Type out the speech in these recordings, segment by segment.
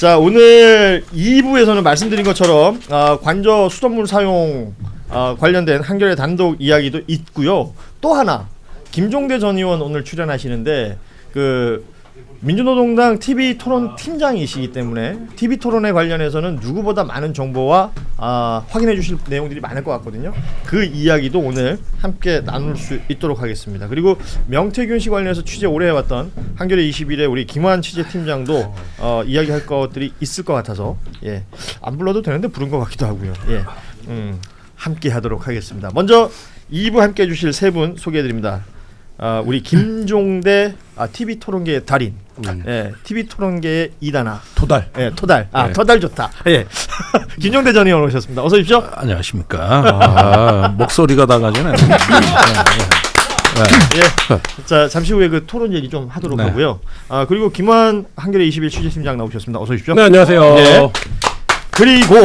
자, 오늘 2부에서는 말씀드린 것처럼 관저 수돗물 사용 관련된 한겨레 단독 이야기도 있고요. 또 하나 김종대 전 의원 오늘 출연하시는데 민주노동당 TV 토론 팀장이시기 때문에 TV 토론에 관련해서는 누구보다 많은 정보와 확인해 주실 내용들이 많을 것 같거든요. 그 이야기도 오늘 함께 나눌 수 있도록 하겠습니다. 그리고 명태균 씨 관련해서 취재 오래 해왔던 한겨레 21의 우리 김환 취재팀장도 이야기할 것들이 있을 것 같아서 안 불러도 되는데 부른 것 같기도 하고요. 함께 하도록 하겠습니다. 먼저 2부 함께 해주실 세 분 소개해드립니다. 우리 김종대 TV 토론계의 달인, TV 토론계의 이단아 토달, 토달, 토달 좋다. 김종대 전 의원 오셨습니다. 어서 오십시오. 안녕하십니까. 목소리가 다가지네. 자, 잠시 후에 그 토론 얘기 좀 하도록 하고요. 그리고 김환 한겨레 21 취재팀장 나오셨습니다. 어서 오십시오. 네, 안녕하세요. 그리고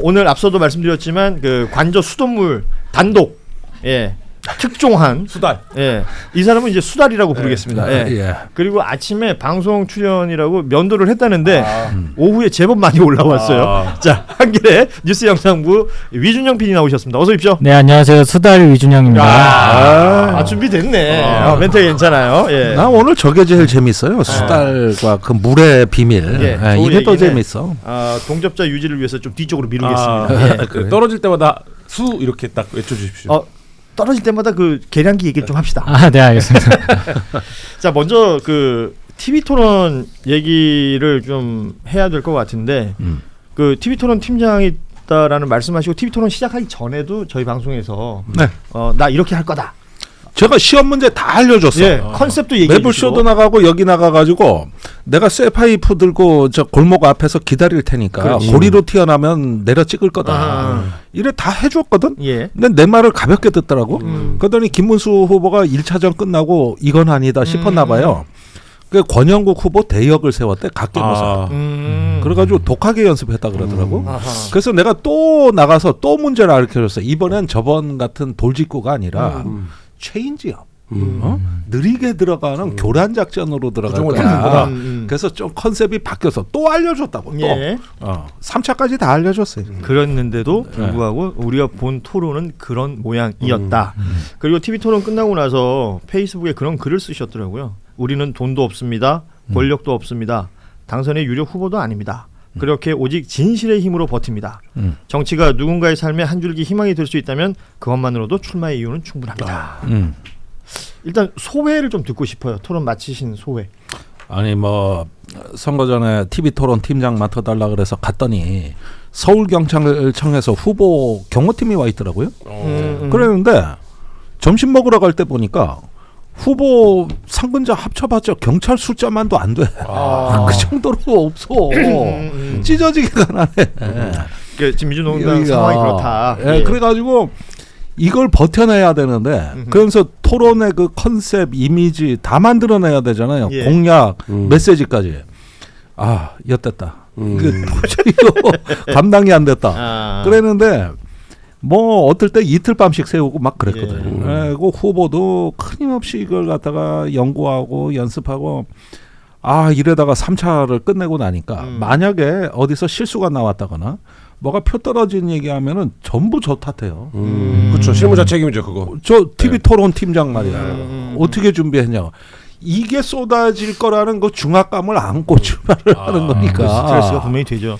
오늘 앞서도 말씀드렸지만 그 관저 수돗물 단독 특종한 수달. 이 사람은 이제 수달이라고 부르겠습니다. 그리고 아침에 방송 출연이라고 면도를 했다는데 오후에 제법 많이 올라왔어요. 자, 한겨레 뉴스 영상부 위준영 PD 나오셨습니다. 어서 오십시오. 네, 안녕하세요. 수달 위준영입니다. 준비됐네. 멘트 괜찮아요. 나 오늘 저게 제일 재밌어요. 수달과 그 물의 비밀. 이게 더 재밌어. 동접자 유지를 위해서 좀 뒤쪽으로 미루겠습니다. 떨어질 때마다 수 이렇게 딱 외쳐주십시오. 떨어질 때마다 그 계량기 얘기 좀 합시다. 네, 알겠습니다. 자, 먼저 그 TV 토론 얘기를 좀 해야 될 것 같은데 그 TV 토론 팀장이다라는 말씀하시고 TV 토론 시작하기 전에도 저희 방송에서 나 이렇게 할 거다. 제가 시험 문제 다 알려줬어. 컨셉도 얘기해 주시고. 매불쇼도 나가고 여기 나가가지고 내가 쇠파이프 들고 저 골목 앞에서 기다릴 테니까 고리로 튀어나면 내려 찍을 거다. 이래 다 해줬거든. 근데 내 말을 가볍게 듣더라고. 그러더니 김문수 후보가 1차전 끝나고 이건 아니다 싶었나 봐요. 그 권영국 후보 대역을 세웠대. 각계모사. 그래가지고 독하게 연습했다 그러더라고. 그래서 내가 또 나가서 또 문제를 알려줬어. 이번엔 저번 같은 돌직구가 아니라 체인지업. 느리게 들어가는 교란 작전으로 들어갈 거야. 그래서 좀 컨셉이 바뀌어서 또 알려줬다고. 또 3차까지 다 알려줬어요. 그랬는데도 불구하고 우리가 본 토론은 그런 모양이었다. 그리고 TV 토론 끝나고 나서 페이스북에 그런 글을 쓰셨더라고요. 우리는 돈도 없습니다. 권력도 없습니다. 당선의 유력 후보도 아닙니다. 그렇게 오직 진실의 힘으로 버팁니다. 정치가 누군가의 삶에 한 줄기 희망이 될 수 있다면 그것만으로도 출마의 이유는 충분합니다. 일단 소회를 좀 듣고 싶어요. 토론 마치신 소회. 아니 뭐 선거 전에 TV 토론 팀장 맡아달라 그래서 갔더니 서울경찰청에서 후보 경호팀이 와 있더라고요. 그랬는데 점심 먹으러 갈 때 보니까 후보 상근자 합쳐봤자 경찰 숫자만도 안 돼. 그 정도로 없어. 찢어지기가 나네. 지금 민주노동당 상황이 그렇다. 그래가지고 이걸 버텨내야 되는데 그러면서 토론의 그 컨셉, 이미지 다 만들어내야 되잖아요. 공약, 메시지까지. 엿됐다. 도저히 감당이 안 됐다. 그랬는데 뭐 어떨 때 이틀 밤씩 세우고 막 그랬거든요. 그리고 후보도 끊임없이 이걸 갖다가 연구하고 연습하고 이러다가 3차를 끝내고 나니까 만약에 어디서 실수가 나왔다거나 뭐가 표 떨어진 얘기하면은 전부 저 탓해요. 그렇죠. 실무자 책임이죠 그거. 저 TV 토론 팀장 말이야. 어떻게 준비했냐. 이게 쏟아질 거라는 그 중압감을 안고 출발을 하는 거니까. 스트레스가 분명히 되죠.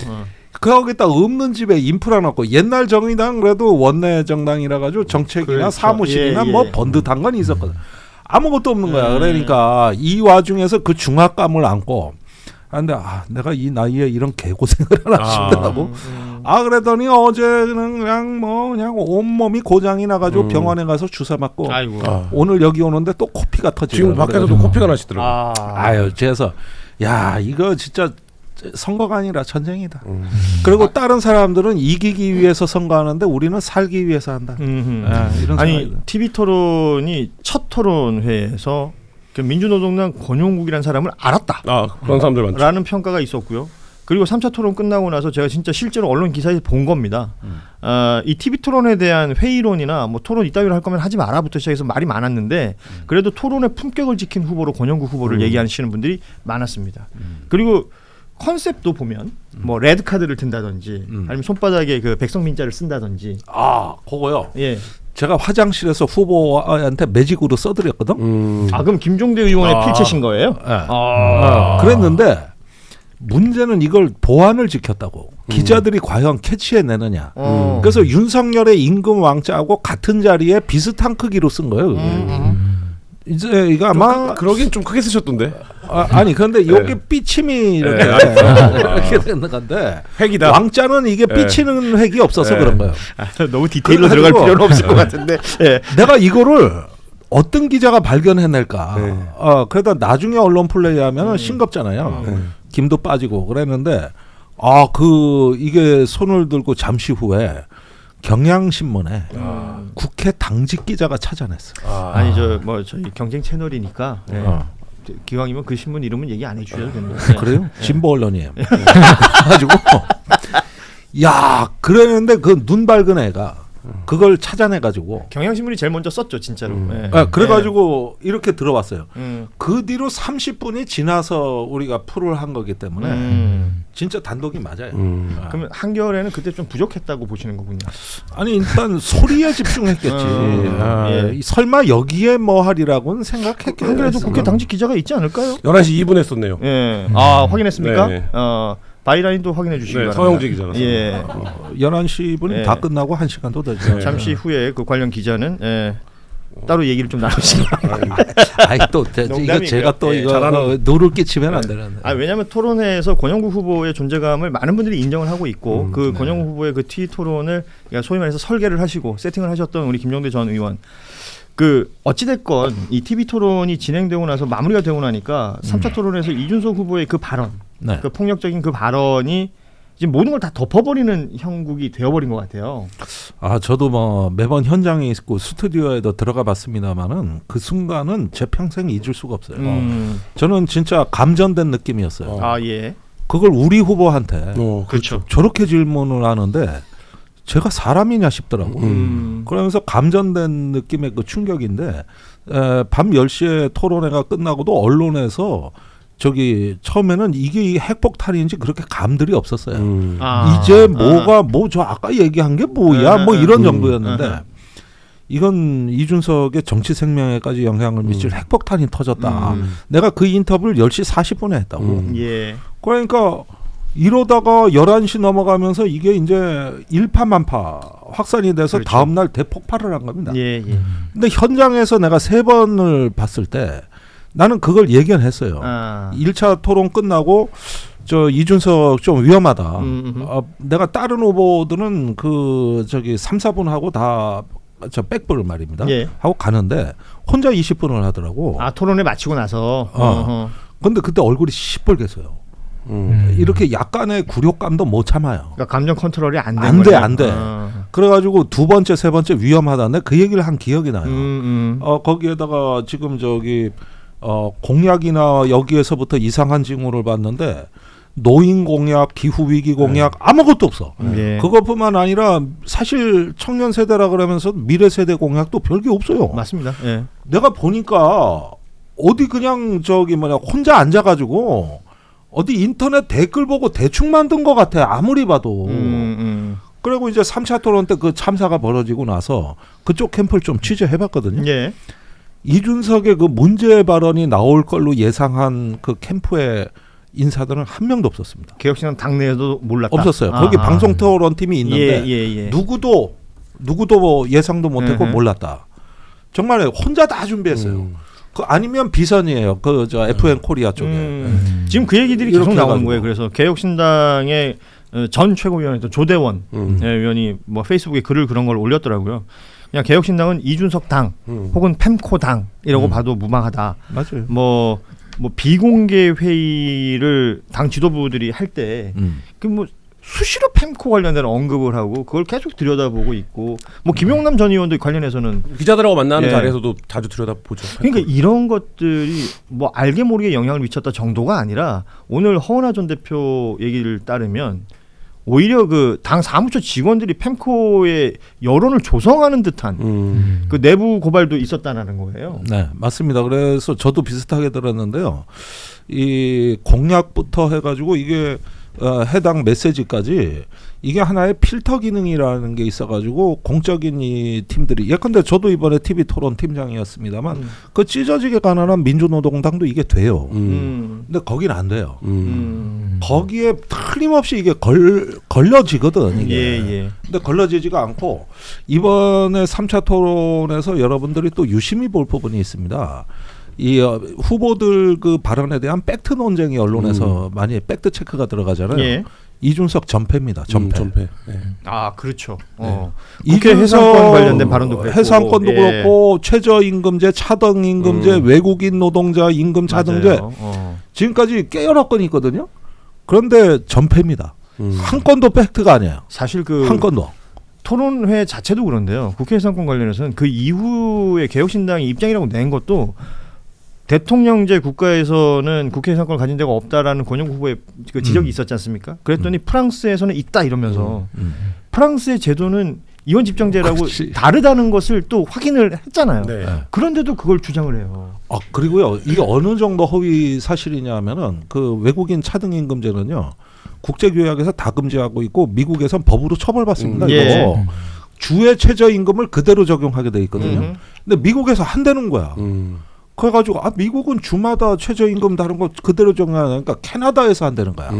거기다 없는 집에 인프라 넣고 옛날 정의당 그래도 원내 정당이라 가지고 정책이나 사무실이나 뭐 번듯한 건 있었거든. 아무것도 없는 거야. 그러니까 이 와중에서 그 중압감을 안고. 근데 내가 이 나이에 이런 개고생을 하나 싶더라고. 그러더니 어제는 그냥 온몸이 고장이 나가지고 병원에 가서 주사 맞고 오늘 여기 오는데 또 코피가 터지더라고. 지금 밖에서도 코피가 나시더라고요. 그래서 이거 진짜 선거가 아니라 전쟁이다. 그리고 다른 사람들은 이기기 위해서 선거하는데 우리는 살기 위해서 한다. 이런 아니 TV 토론이 첫 토론회에서 민주노동당 권용국이라는 사람을 알았다. 그런 사람들 많죠. 라는 평가가 있었고요. 그리고 3차 토론 끝나고 나서 제가 진짜 실제로 언론 기사에서 본 겁니다. 이 TV 토론에 대한 회의론이나 뭐 토론 이따위로 할 거면 하지 마라부터 시작해서 말이 많았는데 그래도 토론의 품격을 지킨 후보로 권영국 후보를 얘기하시는 분들이 많았습니다. 그리고 컨셉도 보면 뭐 레드 카드를 든다든지 아니면 손바닥에 그 백성민자를 쓴다든지. 아, 그거요. 예. 제가 화장실에서 후보한테 매직으로 써드렸거든. 아, 그럼 김종대 의원의 필체신 거예요? 네. 그랬는데 문제는 이걸 보안을 지켰다고. 기자들이 과연 캐치해내느냐. 그래서 윤석열의 임금 왕자하고 같은 자리에 비슷한 크기로 쓴 거예요. 이제 이거 아마 그러긴 좀 크게 쓰셨던데. 아니 그런데 여기 삐침이 이렇게 이렇게 되는 건데 획이다. 왕자는 이게 삐치는 획이 없어서 그런 거예요. 너무 디테일로 들어갈 필요는 없을 것 같은데. 내가 이거를 어떤 기자가 발견해낼까. 그래도 나중에 언론 플레이하면 싱겁잖아요. 김도 빠지고 그랬는데 이게 손을 들고 잠시 후에 경향신문에 국회 당직 기자가 찾아냈어. 아니 저희 경쟁 채널이니까 기왕이면 그 신문 이름은 얘기 안 해주셔도 됩니다. 그래요? 진보 언론이에요. 가지고 그랬는데 그 눈 밝은 애가 그걸 찾아내가지고 경향신문이 제일 먼저 썼죠, 진짜로. 그래가지고 이렇게 들어왔어요. 그 뒤로 30분이 지나서 우리가 풀을 한 거기 때문에 진짜 단독이 맞아요. 그러면 한겨레는 그때 좀 부족했다고 보시는 거군요. 아니 일단 소리에 집중했겠지. 설마 여기에 뭐 하리라고는 생각했겠죠. 한겨레도 국회 당직 기자가 있지 않을까요? 11시 2분 했었네요. 확인했습니까? 네. 바이라인도 확인해 주시기 바랍니다. 서영재 기자라서. 11시 분이 다 끝나고 1시간도 되죠. 잠시 후에 그 관련 기자는 따로 얘기를 좀 나누시기 바랍니다. 또 이거 제가 또 이거 노를 끼치면 안 되는데. 왜냐하면 토론회에서 권영구 후보의 존재감을 많은 분들이 인정을 하고 있고 그 권영구 후보의 그 T 토론을 소위 말해서 설계를 하시고 세팅을 하셨던 우리 김종대 전 의원. 어찌됐건 이 TV 토론이 진행되고 나서 마무리가 되고 나니까 3차 토론에서 이준석 후보의 그 발언, 그 폭력적인 그 발언이 지금 모든 걸 다 덮어버리는 형국이 되어버린 것 같아요. 저도 뭐 매번 현장에 있고 스튜디오에도 들어가 봤습니다만은 그 순간은 제 평생 잊을 수가 없어요. 저는 진짜 감전된 느낌이었어요. 그걸 우리 후보한테 그렇죠. 저렇게 질문을 하는데 제가 사람이냐 싶더라고. 그러면서 감전된 느낌의 그 충격인데 밤 10시에 토론회가 끝나고도 언론에서 처음에는 이게 핵폭탄인지 그렇게 감들이 없었어요. 이제 저 아까 얘기한 게 뭐야 뭐 이런 정도였는데 이건 이준석의 정치 생명에까지 영향을 미칠 핵폭탄이 터졌다. 내가 그 인터뷰를 10시 40분에 했다고. 그러니까 이러다가 11시 넘어가면서 이게 이제 일파만파 확산이 돼서 다음날 대폭발을 한 겁니다. 근데 현장에서 내가 3번을 봤을 때 나는 그걸 예견했어요. 1차 토론 끝나고 이준석 좀 위험하다. 내가 다른 후보들은 3, 4분 하고 다 백불 말입니다. 하고 가는데 혼자 20분을 하더라고. 토론회 마치고 나서. 근데 그때 얼굴이 시뻘갰어요. 이렇게 약간의 굴욕감도 못 참아요. 그러니까 감정 컨트롤이 안 돼. 그래가지고 2번째, 3번째 위험하다는데 그 얘기를 한 기억이 나요. 거기에다가 지금 공약이나 여기에서부터 이상한 징후를 봤는데 노인 공약, 기후 위기 공약 아무것도 없어. 그것뿐만 아니라 사실 청년 세대라 그러면서 미래 세대 공약도 별게 없어요. 맞습니다. 내가 보니까 어디 그냥 혼자 앉아가지고 어디 인터넷 댓글 보고 대충 만든 것 같아. 아무리 봐도. 그리고 이제 3차 토론 때 그 참사가 벌어지고 나서 그쪽 캠프를 좀 취재해봤거든요. 이준석의 그 문제 발언이 나올 걸로 예상한 그 캠프의 인사들은 한 명도 없었습니다. 개혁신당 당내에도 몰랐다. 없었어요. 거기 방송 토론 팀이 있는데 누구도 뭐 예상도 못했고 몰랐다. 정말 혼자 다 준비했어요. 아니면 비선이에요. FN 코리아 쪽에. 지금 그 얘기들이 계속 나오는 거예요. 그래서 개혁신당의 전 최고위원이었던 조대원 의원이 뭐 페이스북에 그런 걸 올렸더라고요. 그냥 개혁신당은 이준석 당 혹은 펜코 당이라고 봐도 무방하다. 맞아요. 뭐 비공개 회의를 당 지도부들이 할 때 수시로 펜코 관련된 언급을 하고 그걸 계속 들여다보고 있고 뭐 김용남 전 의원도 관련해서는 기자들하고 만나는 자리에서도 자주 들여다보죠. 그러니까 이런 것들이 뭐 알게 모르게 영향을 미쳤다 정도가 아니라 오늘 허은하 전 대표 얘기를 따르면 오히려 그 당 사무처 직원들이 펜코의 여론을 조성하는 듯한 그 내부 고발도 있었다는 거예요. 네, 맞습니다. 그래서 저도 비슷하게 들었는데요. 이 공약부터 해가지고 이게 해당 메시지까지 이게 하나의 필터 기능이라는 게 있어가지고 공적인 이 팀들이 예컨대 저도 이번에 TV 토론 팀장이었습니다만 그 찢어지게 가난한 민주노동당도 이게 돼요. 근데 거긴 안 돼요. 거기에 틀림없이 이게 걸려지거든 이게. 예. 근데 걸러지지가 않고 이번에 3차 토론에서 여러분들이 또 유심히 볼 부분이 있습니다. 이 후보들 그 발언에 대한 팩트 논쟁이 언론에서 많이 팩트 체크가 들어가잖아요. 예. 이준석 전패입니다. 전패. 네. 아 그렇죠. 네. 국회 해상권 관련된 발언도 그랬고 해상권도 예. 그렇고 최저임금제, 차등임금제, 외국인 노동자 임금 차등제 지금까지 깨어날 건이 있거든요. 그런데 전패입니다. 한 건도 팩트가 아니에요. 사실 그 한 건도. 토론회 자체도 그런데요. 국회 해상권 관련해서는 그 이후에 개혁신당이 입장이라고 낸 것도 대통령제 국가에서는 국회 해상권을 가진 데가 없다라는 권영국 후보의 그 지적이 있었지 않습니까? 그랬더니 프랑스에서는 있다 이러면서 프랑스의 제도는 이원 집정제라고 그렇지. 다르다는 것을 또 확인을 했잖아요. 네. 그런데도 그걸 주장을 해요. 그리고요. 이게 어느 정도 허위 사실이냐면은 그 외국인 차등임금제는요. 국제규약에서 다 금지하고 있고 미국에선 법으로 처벌받습니다. 예. 이거 주의 최저임금을 그대로 적용하게 돼 있거든요. 근데 미국에서 한다는 거야. 그래가지고 미국은 주마다 최저임금 다른 거 그대로 적용하니까 캐나다에서 한다는 거야.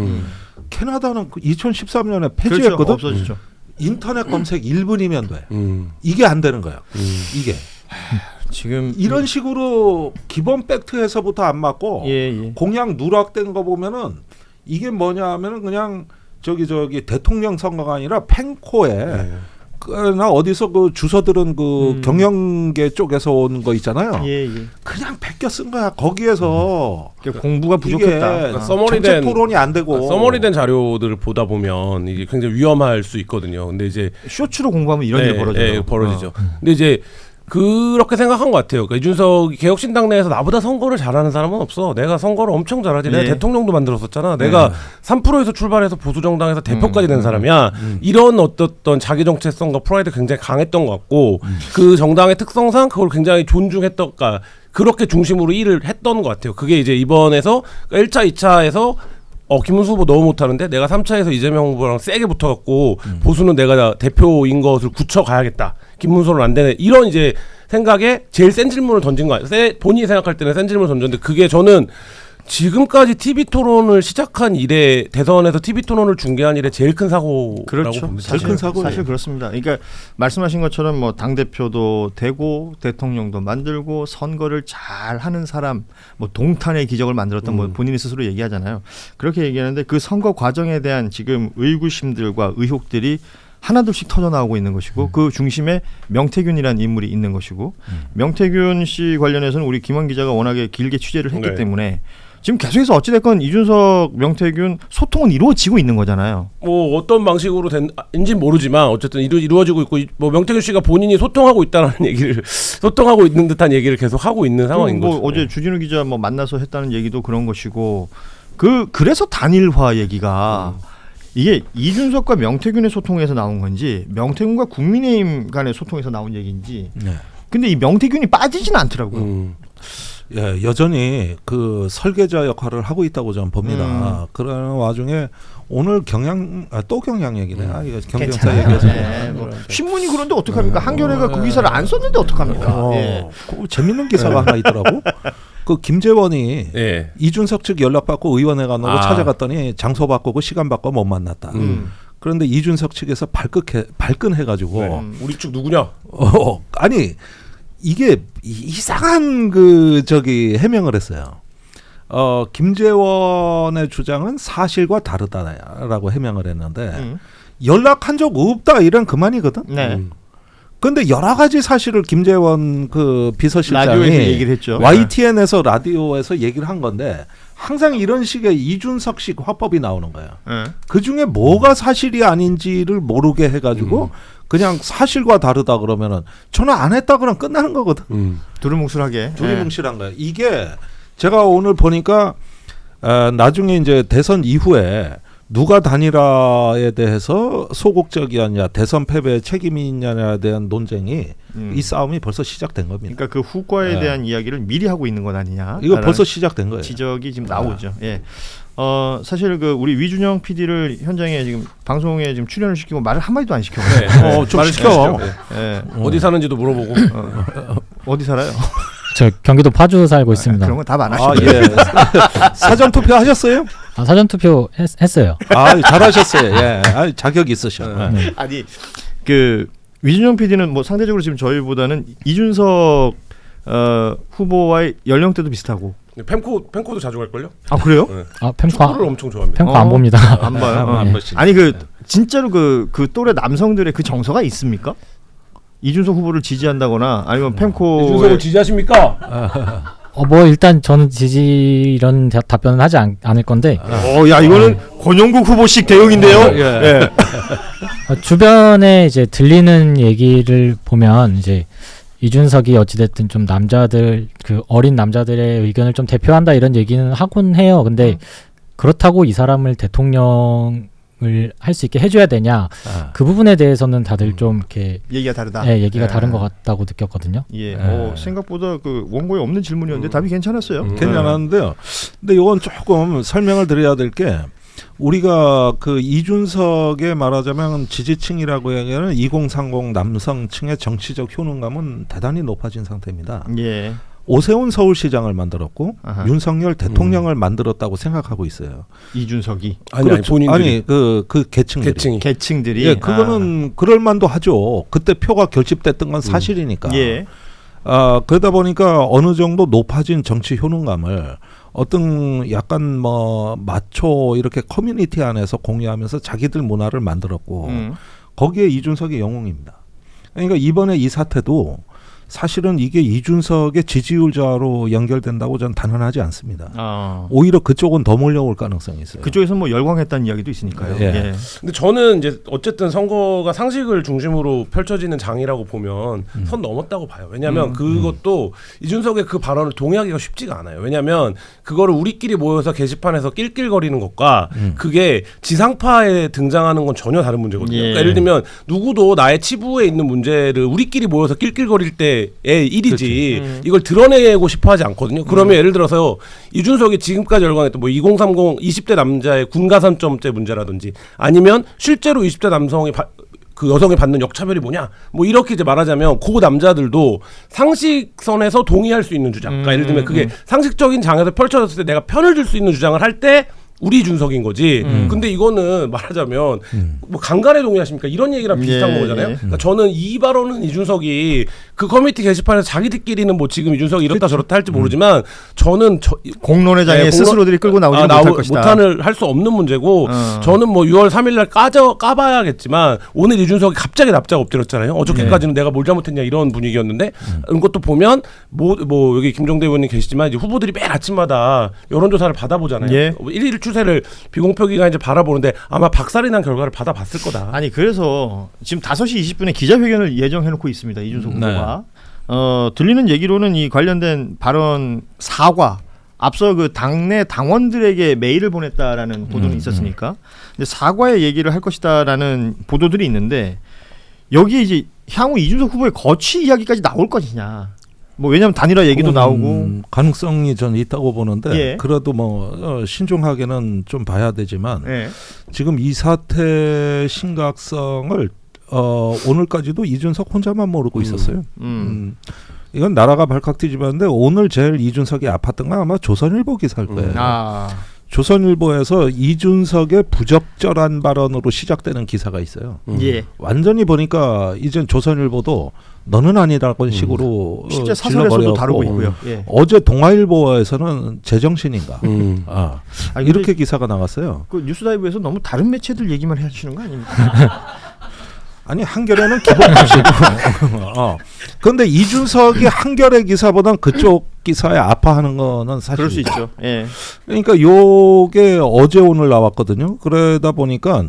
캐나다는 2013년에 폐지했거든. 그렇죠. 없어지죠. 인터넷 검색 1분이면 돼. 이게 안 되는 거야. 이게 지금 이런 식으로 기본 팩트에서부터 안 맞고 예. 공약 누락된 거 보면은 이게 뭐냐 하면은 그냥 저기 대통령 선거가 아니라 펜코에 나 어디서 그 주워들은 그 경영계 쪽에서 온 거 있잖아요. 예. 그냥 베껴 쓴 거야. 거기에서 공부가 부족했다. 이게 써머리된 정책 토론이 안 되고 써머리된 자료들을 보다 보면 이게 굉장히 위험할 수 있거든요. 근데 이제 쇼츠로 공부하면 이런 일이 벌어져요. 벌어지죠. 근데 이제 그렇게 생각한 것 같아요. 그러니까 이준석 개혁신당 내에서 나보다 선거를 잘하는 사람은 없어. 내가 선거를 엄청 잘하지. 내가 대통령도 만들었었잖아. 내가 3%에서 출발해서 보수정당에서 대표까지 된 사람이야. 이런 어떤 자기 정체성과 프라이드 굉장히 강했던 것 같고 그 정당의 특성상 그걸 굉장히 존중했던, 그러니까 그렇게 중심으로 일을 했던 것 같아요. 그게 이제 이번에서 1차, 2차에서 김문수 후보 너무 못하는데 내가 3차에서 이재명 후보랑 세게 붙어갖고 보수는 내가 대표인 것을 굳혀가야겠다. 김문수는 안 되네. 이런 이제 생각에 제일 센 질문을 던진 거예요. 본인이 생각할 때는 센 질문을 던졌는데 그게 저는 지금까지 TV 토론을 시작한 이래 대선에서 TV 토론을 중계한 이래 제일 큰 사고라고 그렇죠. 봅니다. 제일 큰 사고예요. 사실 그렇습니다. 그러니까 말씀하신 것처럼 뭐 당 대표도 되고 대통령도 만들고 선거를 잘 하는 사람, 뭐 동탄의 기적을 만들었던 뭐 본인이 스스로 얘기하잖아요. 그렇게 얘기하는데 그 선거 과정에 대한 지금 의구심들과 의혹들이 하나둘씩 터져 나오고 있는 것이고 그 중심에 명태균이라는 인물이 있는 것이고 명태균 씨 관련해서는 우리 김한 기자가 워낙에 길게 취재를 했기 때문에 지금 계속해서 어찌됐건 이준석, 명태균 소통은 이루어지고 있는 거잖아요. 뭐 어떤 방식으로 된지는 모르지만 어쨌든 이루어지고 있고 뭐 명태균 씨가 본인이 소통하고 있다는 얘기를 소통하고 있는 듯한 얘기를 계속 하고 있는 상황인 뭐 거죠. 어제 주진우 기자 뭐 만나서 했다는 얘기도 그런 것이고 그래서 단일화 얘기가 이게 이준석과 명태균의 소통에서 나온 건지 명태균과 국민의힘 간의 소통에서 나온 얘기인지 근데 이 명태균이 빠지지는 않더라고요. 예, 여전히 그 설계자 역할을 하고 있다고 저는 봅니다. 그런 와중에 오늘 또 경향 얘기네. 이거 경쟁사 얘기해서 뭐 신문이 그런데 어떡합니까? 한겨레가 그 기사를 안 썼는데 어떡합니까? 재밌는 기사가 하나 있더라고. 그 김재원이 이준석 측 연락받고 의원회 가고 찾아갔더니 장소 바꾸고 시간 바꿔 못 만났다. 그런데 이준석 측에서 발끈해가지고 우리 측 누구냐? 아니 이게 이상한 해명을 했어요. 김재원의 주장은 사실과 다르다라고 해명을 했는데 연락한 적 없다 이런 그만이거든. 그런데 여러 가지 사실을 김재원 그 비서실장이 라디오에서 얘기를 했죠. YTN에서 라디오에서 얘기를 한 건데 항상 이런 식의 이준석식 화법이 나오는 거예요. 그 중에 뭐가 사실이 아닌지를 모르게 해가지고 그냥 사실과 다르다 그러면은 저는 안 했다 그러면 끝나는 거거든. 두루뭉술하게. 두루뭉실한 거예요. 이게 제가 오늘 보니까 나중에 이제 대선 이후에 누가 단일화에 대해서 소극적이었냐, 대선 패배에 책임이 있냐에 대한 논쟁이 이 싸움이 벌써 시작된 겁니다. 그러니까 그 후과에 대한 이야기를 미리 하고 있는 건 아니냐? 이거 벌써 시작된 거예요. 지적이 지금 나오죠. 예. 사실 그 우리 위준영 PD를 현장에 지금 방송에 지금 출연을 시키고 말을 한 마디도 안 시켜요. 좀 시켜. 예. 어디 사는지도 물어보고. 어디 살아요? 저 경기도 파주 살고 있습니다. 그런 건 답 안 하시고. 예. 사전 투표 하셨어요? 사전 투표 했어요. 잘하셨어요. 예. 자격 있으셔. 네. 아니 그 위준영 PD는 뭐 상대적으로 지금 저희보다는 이준석 후보와의 연령대도 비슷하고. 펜코도 자주 갈걸요? 아 그래요? 네. 펜코 축구를 엄청 좋아합니다. 펜코 안 봅니다. 안 봐요. 네. 아니 그 진짜로 그 또래 남성들의 그 정서가 있습니까? 이준석 후보를 지지한다거나 아니면 펜코 이준석을 지지하십니까? 뭐 일단 저는 지지 이런 답변은 하지 않을 건데. 야 이거는 권영국 후보식 대응인데요. 예. 주변에 이제 들리는 얘기를 보면 이제 이준석이 어찌됐든 좀 남자들 그 어린 남자들의 의견을 좀 대표한다 이런 얘기는 하곤 해요. 근데 그렇다고 이 사람을 대통령을 할 수 있게 해줘야 되냐? 그 부분에 대해서는 다들 좀 이렇게 얘기가 다르다. 네, 얘기가 다른 것 같다고 느꼈거든요. 예. 생각보다 그 원고에 없는 질문이었는데 답이 괜찮았어요. 괜찮았는데요. 근데 이건 조금 설명을 드려야 될 게 우리가 그 이준석의 말하자면 지지층이라고 얘기하는 2030 남성층의 정치적 효능감은 대단히 높아진 상태입니다. 예. 오세훈 서울시장을 만들었고 아하. 윤석열 대통령을 만들었다고 생각하고 있어요. 이준석이 아니 본인들이 그 계층들이. 계층들이 예, 그거는 그럴 만도 하죠. 그때 표가 결집됐던 건 사실이니까. 예. 그러다 보니까 어느 정도 높아진 정치 효능감을 어떤 약간 뭐 마초 이렇게 커뮤니티 안에서 공유하면서 자기들 문화를 만들었고 거기에 이준석이 영웅입니다. 그러니까 이번에 이 사태도 사실은 이게 이준석의 지지율자로 연결된다고 저는 단언하지 않습니다. 오히려 그쪽은 더 몰려올 가능성이 있어요. 그쪽에서 뭐 열광했다는 이야기도 있으니까요. 예. 예. 근데 저는 이제 어쨌든 선거가 상식을 중심으로 펼쳐지는 장이라고 보면 선 넘었다고 봐요. 왜냐하면 그것도 이준석의 그 발언을 동의하기가 쉽지가 않아요. 왜냐하면 그거를 우리끼리 모여서 게시판에서 낄낄거리는 것과 그게 지상파에 등장하는 건 전혀 다른 문제거든요. 예. 그러니까 예를 들면 누구도 나의 치부에 있는 문제를 우리끼리 모여서 낄낄거릴 때의 일이지 이걸 드러내고 싶어하지 않거든요. 그러면 예를 들어서 이준석이 지금까지 열광했던 뭐 2030 20대 남자의 군가산점제 문제라든지 아니면 실제로 20대 남성이 그 여성이 받는 역차별이 뭐냐 뭐 이렇게 이제 말하자면 그 남자들도 상식선에서 동의할 수 있는 주장. 그러니까 예를 들면 그게 상식적인 장에서 펼쳐졌을 때 내가 편을 들 수 있는 주장을 할 때 우리 이준석인 거지. 근데 이거는 말하자면 뭐 강간에 동의하십니까? 이런 얘기랑 비슷한 거잖아요. 그러니까 저는 이 발언은 이준석이 그 커뮤니티 게시판에서 자기들끼리는 뭐 지금 이준석이 이렇다 저렇다 할지 모르지만 저는 공론의 장에 스스로들이 끌고 나오지 못할 것이다. 못한을 할 수 없는 문제고 저는 뭐 6월 3일날 까봐야겠지만 오늘 이준석이 갑자기 납작 엎드렸잖아요. 어저께까지는 내가 뭘 잘못했냐 이런 분위기였는데 이것도 보면 뭐 여기 김종대 의원님 계시지만 이제 후보들이 매일 아침마다 여론조사를 받아보잖아요. 예. 일일 추세를 비공표 기관 이제 바라보는데 아마 박살이 난 결과를 받아봤을 거다. 아니 그래서 지금 5시 20분에 기자회견을 예정해놓고 있습니다. 이준석 후보가. 들리는 얘기로는 이 관련된 발언 사과 앞서 그 당내 당원들에게 메일을 보냈다라는 보도는 있었으니까 근데 사과의 얘기를 할 것이다라는 보도들이 있는데 여기에 이제 향후 이준석 후보의 거취 이야기까지 나올 것이냐. 뭐 왜냐하면 단일화 얘기도 나오고 가능성이 저는 있다고 보는데 예. 그래도 뭐 신중하게는 좀 봐야 되지만 예. 지금 이 사태 심각성을 오늘까지도 이준석 혼자만 모르고 있었어요. 이건 나라가 발칵 뒤집었는데 오늘 제일 이준석이 아팠던 건 아마 조선일보 기사일 거예요. 조선일보에서 이준석의 부적절한 발언으로 시작되는 기사가 있어요. 예. 완전히 보니까 이젠 조선일보도 너는 아니라고 식으로 실제 사설에서도 다루고 있고요. 예. 어제 동아일보에서는 제정신인가 이렇게 기사가 나갔어요. 그 뉴스다이브에서 너무 다른 매체들 얘기만 하시는 거 아닙니까? 아니 한겨레는 기본값이고 그런데 이준석이 한겨레 기사보단 그쪽 기사에 아파하는 거는 사실 그럴 수 있죠. 예. 그러니까 요게 어제 오늘 나왔거든요. 그러다 보니까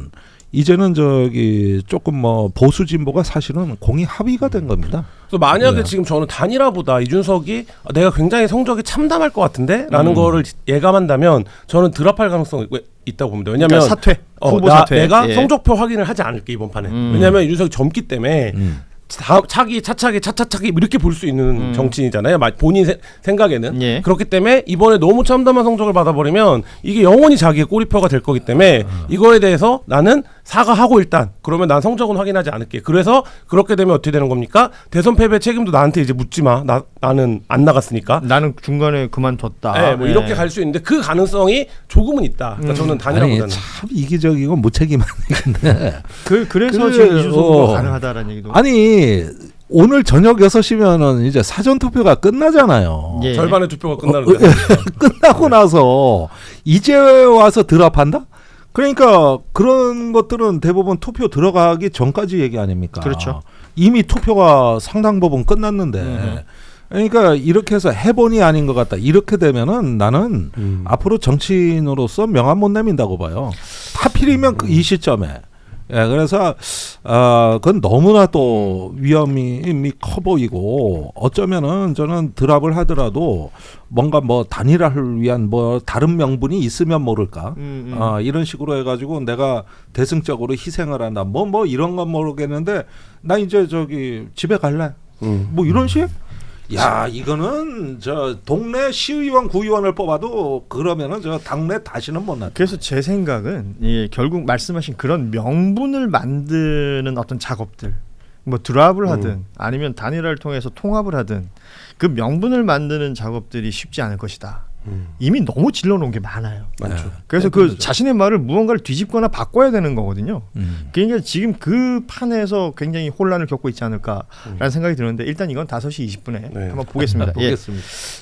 이제는 저기 조금 뭐 보수 진보가 사실은 공이 합의가 된 겁니다. 그래서 만약에 지금 저는 단일화보다 이준석이 내가 굉장히 성적이 참담할 것 같은데라는 거를 예감한다면 저는 드랍할 가능성이 있다고 봅니다. 왜냐면 그러니까 사퇴, 후보 사퇴. 내가 예. 성적표 확인을 하지 않을게 이번 판에. 왜냐면 이준석이 젊기 때문에 차차기 이렇게 볼 수 있는 정치인이잖아요. 본인 생각에는. 예. 그렇기 때문에 이번에 너무 참담한 성적을 받아버리면 이게 영원히 자기의 꼬리표가 될 거기 때문에 이거에 대해서 나는 사과하고 일단 그러면 난 성적은 확인하지 않을게. 그래서 그렇게 되면 어떻게 되는 겁니까? 대선 패배 책임도 나한테 이제 묻지 마. 나는 안 나갔으니까. 나는 중간에 그만뒀다. 네, 뭐 이렇게 갈 수 있는데 그 가능성이 조금은 있다. 그러니까 저는 단일화보다는. 참 이기적이고 무책임한 얘기인데. 그래서 지금 이준석 후보가 가능하다라는 얘기도. 아니 오늘 저녁 6시면은 이제 사전 투표가 끝나잖아요. 예. 절반의 투표가 끝나는데. 끝나고 나서 이제 와서 드랍한다? 그러니까 그런 것들은 대부분 투표 들어가기 전까지 얘기 아닙니까? 그렇죠. 이미 투표가 상당 부분 끝났는데. 그러니까 이렇게 해서 해본이 아닌 것 같다. 이렇게 되면은 나는 앞으로 정치인으로서 명함 못 내민다고 봐요. 하필이면 이 시점에. 예, 그래서 그건 너무나 또 위험이 커 보이고 어쩌면은 저는 드랍을 하더라도 뭔가 뭐 단일화를 위한 뭐 다른 명분이 있으면 모를까 이런 식으로 해가지고 내가 대승적으로 희생을 한다 뭐 이런 건 모르겠는데 나 이제 저기 집에 갈래 뭐 이런 식? 야 이거는 저 동네 시의원 구의원을 뽑아도 그러면은 저 당내 다시는 못 나타. 그래서 제 생각은 결국 말씀하신 그런 명분을 만드는 어떤 작업들, 뭐 드랍을 하든 아니면 단일화를 통해서 통합을 하든 그 명분을 만드는 작업들이 쉽지 않을 것이다. 이미 너무 질러놓은 게 많아요. 많죠. 그래서 그 자신의 말을 무언가를 뒤집거나 바꿔야 되는 거거든요. 그러니까 지금 그 판에서 굉장히 혼란을 겪고 있지 않을까라는 생각이 드는데 일단 이건 5시 20분에 한번 보겠습니다. 보겠습니다.